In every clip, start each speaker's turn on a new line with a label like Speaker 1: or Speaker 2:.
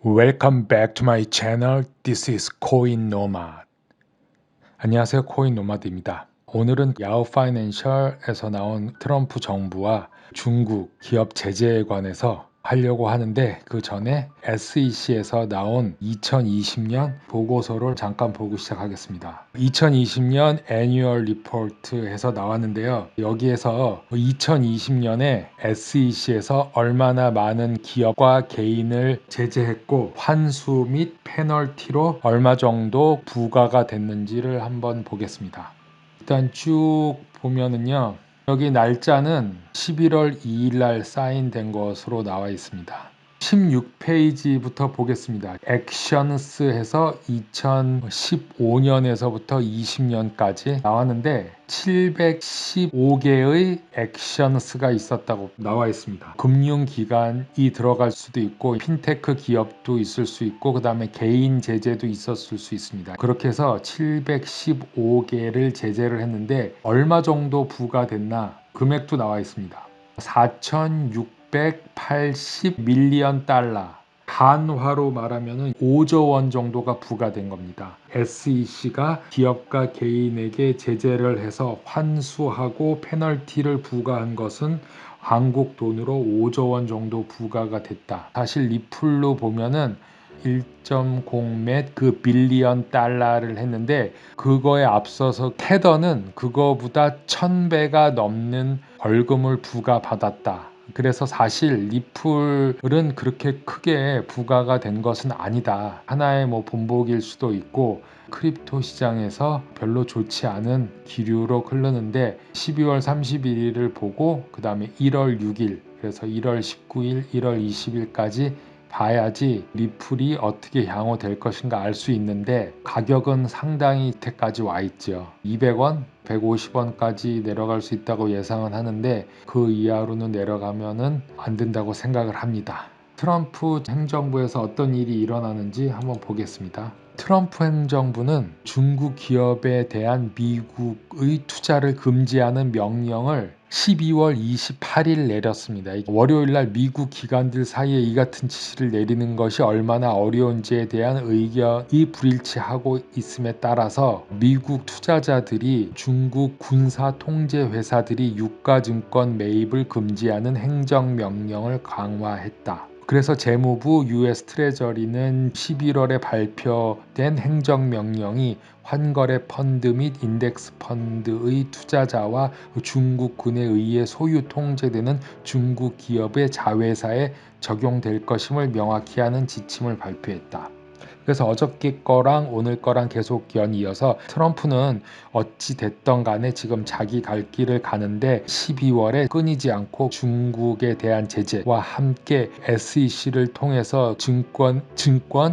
Speaker 1: Welcome back to my channel. This is Coin Nomad. 안녕하세요. 코인 노마드입니다. 오늘은 야후 파이낸셜에서 나온 트럼프 정부와 중국 기업 제재에 관해서 하려고 하는데, 그 전에 SEC에서 나온 2020년 보고서를 잠깐 보고 시작하겠습니다. 2020년 애뉴얼 리포트에서 나왔는데요. 여기에서 2020년에 SEC에서 얼마나 많은 기업과 개인을 제재했고 환수 및 페널티로 얼마 정도 부과가 됐는지를 한번 보겠습니다. 일단 쭉 보면은요, 여기 날짜는 11월 2일 날 사인된 것으로 나와 있습니다. 16페이지부터 보겠습니다. 액션스 해서 2015년에서부터 20년까지 나왔는데 715개의 액션스가 있었다고 나와 있습니다. 금융기관이 들어갈 수도 있고 핀테크 기업도 있을 수 있고 그 다음에 개인 제재도 있었을 수 있습니다. 그렇게 해서 715개를 제재를 했는데 얼마 정도 부과됐나 금액도 나와 있습니다. 4,680 밀리언 달러, 한화로 말하면 5조 원 정도가 부과된 겁니다. SEC가 기업과 개인에게 제재를 해서 환수하고 페널티를 부과한 것은 한국 돈으로 5조 원 정도 부과가 됐다. 사실 리플로 보면은 1.0몇 그 빌리언 달러를 했는데, 그거에 앞서서 테더는 그거보다 1000배가 넘는 벌금을 부과받았다. 그래서 사실 리플은 그렇게 크게 부과가 된 것은 아니다. 하나의 본보기일 수도 있고 크립토 시장에서 별로 좋지 않은 기류로 흐르는데, 12월 31일을 보고 그 다음에 1월 6일, 그래서 1월 19일, 1월 20일까지 봐야지 리플이 어떻게 향후될 것인가 알 수 있는데, 가격은 상당히 밑에까지 와 있죠. 200원, 150원까지 내려갈 수 있다고 예상은 하는데 그 이하로는 내려가면은 안 된다고 생각을 합니다. 트럼프 행정부에서 어떤 일이 일어나는지 한번 보겠습니다. 트럼프 행정부는 중국 기업에 대한 미국의 투자를 금지하는 명령을 12월 28일 내렸습니다. 월요일 날 미국 기관들 사이에 이 같은 지시를 내리는 것이 얼마나 어려운지에 대한 의견이 불일치하고 있음에 따라서 미국 투자자들이 중국 군사 통제 회사들이 유가증권 매입을 금지하는 행정명령을 강화했다. 그래서 재무부 US 트레저리는 11월에 발표된 행정명령이 환거래 펀드 및 인덱스 펀드의 투자자와 중국군에 의해 소유 통제되는 중국 기업의 자회사에 적용될 것임을 명확히 하는 지침을 발표했다. 그래서 어저께 거랑 오늘 거랑 계속 연이어서 트럼프는 어찌 됐던 간에 지금 자기 갈 길을 가는데 12월에 끊이지 않고 중국에 대한 제재와 함께 SEC를 통해서 증권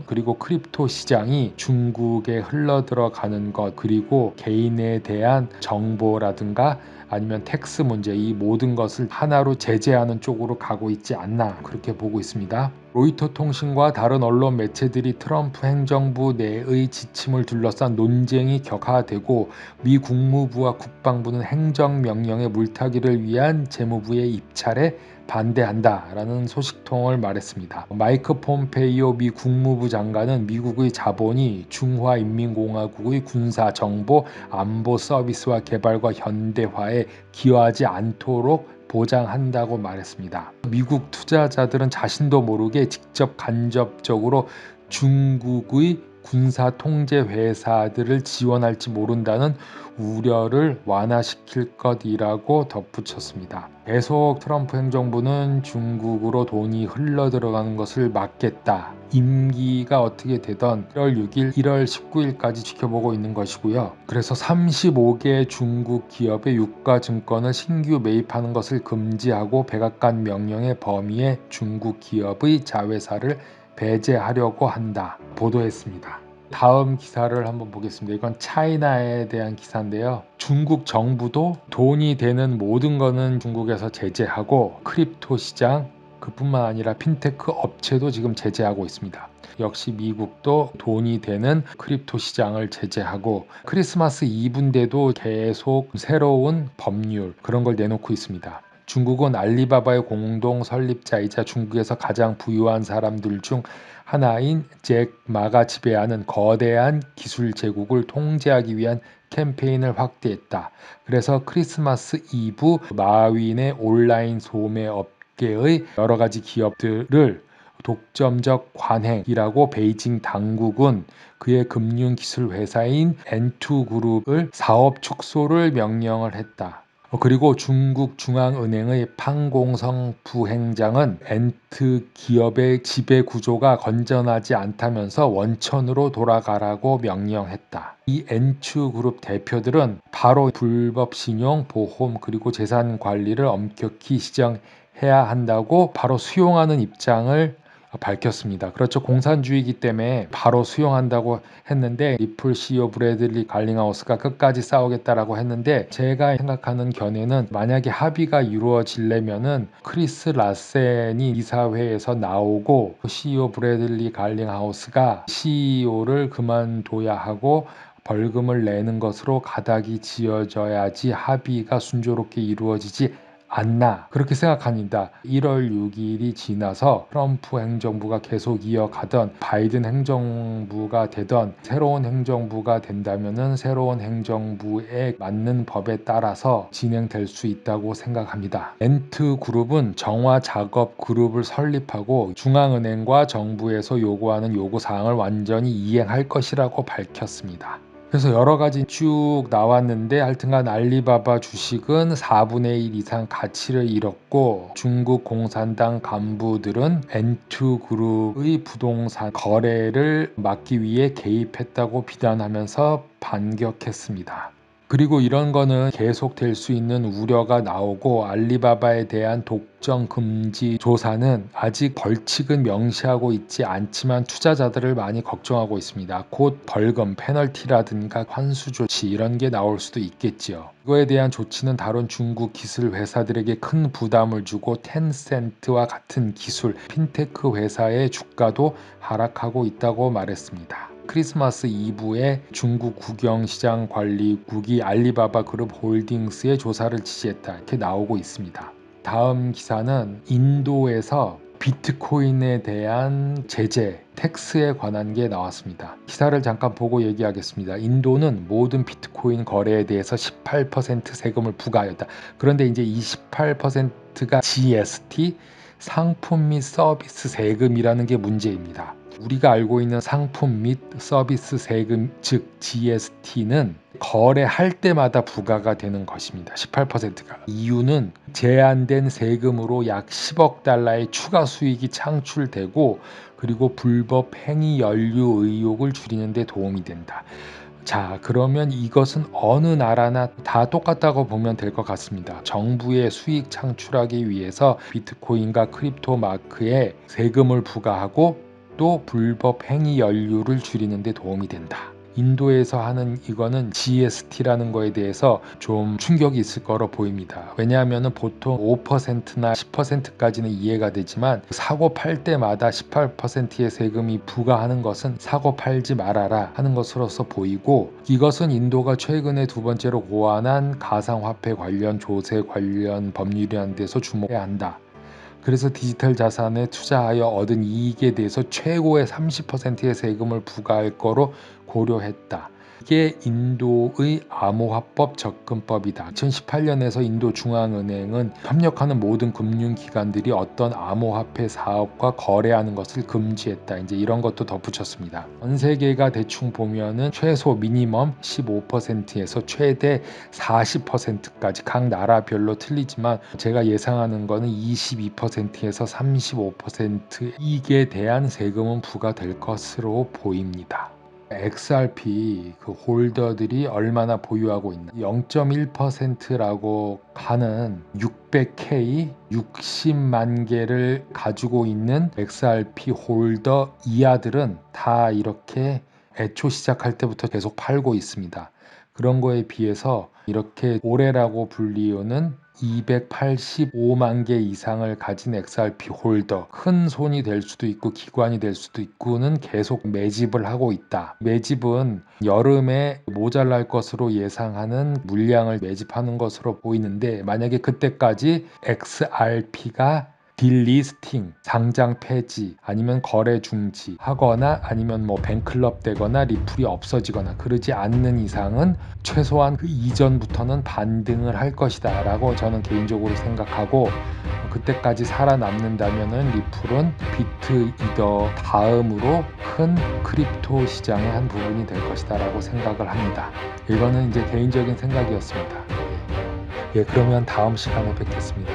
Speaker 1: 그리고 크립토 시장이 중국에 흘러들어가는 것, 그리고 개인에 대한 정보라든가 아니면 텍스 문제, 이 모든 것을 하나로 제재하는 쪽으로 가고 있지 않나, 그렇게 보고 있습니다. 로이터 통신과 다른 언론 매체들이 트럼프 행정부 내의 지침을 둘러싼 논쟁이 격화되고 미 국무부와 국방부는 행정명령의 물타기를 위한 재무부의 입찰에 반대한다라는 소식통을 말했습니다. 마이크 폼페이오 미 국무부 장관은 미국의 자본이 중화인민공화국의 군사 정보 안보 서비스와 개발과 현대화에 기여하지 않도록 보장한다고 말했습니다. 미국 투자자들은 자신도 모르게 직접 간접적으로 중국의 군사 통제 회사들을 지원할지 모른다는 우려를 완화시킬 것이라고 덧붙였습니다. 계속 트럼프 행정부는 중국으로 돈이 흘러들어가는 것을 막겠다. 임기가 어떻게 되던 1월 6일, 1월 19일까지 지켜보고 있는 것이고요. 그래서 35개 중국 기업의 유가증권을 신규 매입하는 것을 금지하고 백악관 명령의 범위에 중국 기업의 자회사를 배제하려고 한다, 보도했습니다. 다음 기사를 한번 보겠습니다. 이건 차이나에 대한 기사인데요. 중국 정부도 돈이 되는 모든 거는 중국에서 제재하고 크립토 시장, 그뿐만 아니라 핀테크 업체도 지금 제재하고 있습니다. 역시 미국도 돈이 되는 크립토 시장을 제재하고 크리스마스 이브인데도 계속 새로운 법률 그런 걸 내놓고 있습니다. 중국은 알리바바의 공동 설립자이자 중국에서 가장 부유한 사람들 중 하나인 잭 마가 지배하는 거대한 기술 제국을 통제하기 위한 캠페인을 확대했다. 그래서 크리스마스 이브 마윈의 온라인 소매 업계의 여러 가지 기업들을 독점적 관행이라고 베이징 당국은 그의 금융기술 회사인 N2그룹을 사업 축소를 명령을 했다. 그리고 중국 중앙은행의 판공성 부행장은 엔트 기업의 지배 구조가 건전하지 않다면서 원천으로 돌아가라고 명령했다. 이 엔츠 그룹 대표들은 바로 불법 신용, 보험 그리고 재산 관리를 엄격히 시정해야 한다고 바로 수용하는 입장을 밝혔습니다. 그렇죠. 공산주의이기 때문에 바로 수용한다고 했는데 리플 CEO 브래들리 갈링하우스가 끝까지 싸우겠다라고 했는데 제가 생각하는 견해는 만약에 합의가 이루어지려면은 크리스 라센이 이사회에서 나오고 CEO 브래들리 갈링하우스가 CEO를 그만둬야 하고 벌금을 내는 것으로 가닥이 지어져야지 합의가 순조롭게 이루어지지 않나 그렇게 생각합니다. 1월 6일이 지나서 트럼프 행정부가 계속 이어가던 바이든 행정부가 되던 새로운 행정부가 된다면은 새로운 행정부에 맞는 법에 따라서 진행될 수 있다고 생각합니다. 엔트 그룹은 정화 작업 그룹을 설립하고 중앙은행과 정부에서 요구하는 요구사항을 완전히 이행할 것이라고 밝혔습니다. 그래서 여러 가지 쭉 나왔는데 하여튼간 알리바바 주식은 4분의 1 이상 가치를 잃었고 중국 공산당 간부들은 N2그룹의 부동산 거래를 막기 위해 개입했다고 비난하면서 반격했습니다. 그리고 이런 거는 계속될 수 있는 우려가 나오고 알리바바에 대한 독점 금지 조사는 아직 벌칙은 명시하고 있지 않지만 투자자들을 많이 걱정하고 있습니다. 곧 벌금, 페널티라든가 환수 조치 이런 게 나올 수도 있겠지요. 이거에 대한 조치는 다른 중국 기술 회사들에게 큰 부담을 주고 텐센트와 같은 기술 핀테크 회사의 주가도 하락하고 있다고 말했습니다. 크리스마스 이브에 중국 국영시장관리국이 알리바바 그룹 홀딩스의 조사를 지시했다 이렇게 나오고 있습니다. 다음 기사는 인도에서 비트코인에 대한 제재, 텍스에 관한 게 나왔습니다. 기사를 잠깐 보고 얘기하겠습니다. 인도는 모든 비트코인 거래에 대해서 18% 세금을 부과하였다. 그런데 이제 이 18%가 GST, 상품 및 서비스 세금이라는 게 문제입니다. 우리가 알고 있는 상품 및 서비스 세금 즉 GST는 거래할 때마다 부과가 되는 것입니다. 18%가. 이유는 제한된 세금으로 약 10억 달러의 추가 수익이 창출되고 그리고 불법 행위 연류 의혹을 줄이는 데 도움이 된다. 자, 그러면 이것은 어느 나라나 다 똑같다고 보면 될 것 같습니다. 정부의 수익 창출하기 위해서 비트코인과 크립토 마크에 세금을 부과하고 또 불법 행위 연류를 줄이는 데 도움이 된다. 인도에서 하는 이거는 GST라는 거에 대해서 좀 충격이 있을 거로 보입니다. 왜냐하면 보통 5%나 10%까지는 이해가 되지만 사고 팔 때마다 18%의 세금이 부과하는 것은 사고 팔지 말아라 하는 것으로서 보이고 이것은 인도가 최근에 두 번째로 고안한 가상화폐 관련 조세 관련 법률이라는 데서 주목해야 한다. 그래서 디지털 자산에 투자하여 얻은 이익에 대해서 최고의 30%의 세금을 부과할 거로 고려했다. 이게 인도의 암호화법 접근법이다. 2018년에서 인도 중앙은행은 협력하는 모든 금융기관들이 어떤 암호화폐 사업과 거래하는 것을 금지했다. 이제 이런 것도 덧붙였습니다. 전 세계가 대충 보면은 최소 미니멈 15%에서 최대 40%까지 각 나라별로 틀리지만 제가 예상하는 거는 22%에서 35% 이익에 대한 세금은 부과될 것으로 보입니다. XRP 그 홀더들이 얼마나 보유하고 있나 0.1%라고 하는 600K 60만 개를 가지고 있는 XRP 홀더 이하들은 다 이렇게 애초 시작할 때부터 계속 팔고 있습니다. 그런 거에 비해서 이렇게 올해라고 불리우는 285만 개 이상을 가진 XRP 홀더 큰 손이 될 수도 있고 기관이 될 수도 있고는 계속 매집을 하고 있다. 매집은 여름에 모자랄 것으로 예상하는 물량을 매집하는 것으로 보이는데 만약에 그때까지 XRP가 딜리스팅, 상장 폐지, 아니면 거래 중지 하거나 아니면 뭐 벤클럽 되거나 리플이 없어지거나 그러지 않는 이상은 최소한 그 이전부터는 반등을 할 것이다 라고 저는 개인적으로 생각하고, 그때까지 살아남는다면은 리플은 비트 이더 다음으로 큰 크립토 시장의 한 부분이 될 것이다 라고 생각을 합니다. 이거는 이제 개인적인 생각이었습니다. 예, 그러면 다음 시간에 뵙겠습니다.